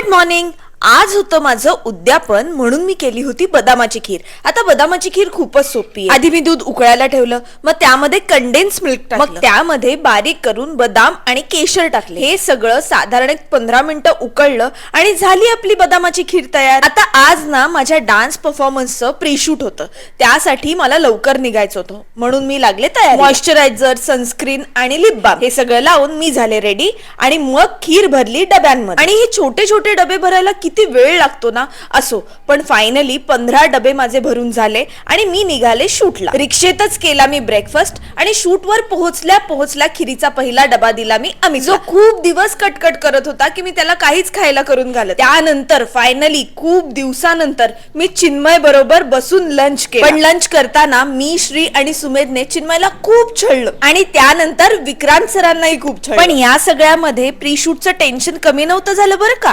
Good morning. आज होतं माझं उद्यापन म्हणून मी केली होती बदामाची खीर. आता बदामाची खीर खूपच सोपी आहे. आधी मी दूध उकळायला ठेवलं, मग त्यामध्ये कंडेन्स मिल्क टाकलं, मग त्यामध्ये बारीक करून बदाम आणि केशर टाकले. हे सगळं साधारण 15 मिनिटं उकळलं आणि झाली आपली बदामाची खीर तयार. आता आज ना माझ्या डान्स परफॉर्मन्सचं प्री-शूट होतं, त्यासाठी मला लवकर निघायचं होतं म्हणून मी लागले तयार. मॉइश्चरायझर, सनस्क्रीन आणि लिप बाम हे सगळं लावून मी झाले रेडी आणि मग खीर भरली डब्यांमध्ये. आणि हे छोटे छोटे डबे भरायला किती वेळ लागतो ना. असो, पण फायनली 15 डबे माझे भरून झाले आणि मी निघाले शूटला. रिक्षेतच केला मी ब्रेकफास्ट आणि शूटवर पोहोचल्या खिरीचा पहिला डबा दिला मी अमित, जो खूप दिवस कटकट करत होता की मी त्याला काहीच खायला करून घालत. त्यानंतर फायनली खूप दिवसानंतर मी चिन्मय बरोबर बसून लंच केलं. पण लंच करताना मी, श्री आणि सुमेधने चिन्मयला खूप छळलं आणि त्यानंतर विक्रांत सरांनाही खूप छळलं. पण या सगळ्यामध्ये प्री शूटचं टेन्शन कमी नव्हतं झालं बरं का.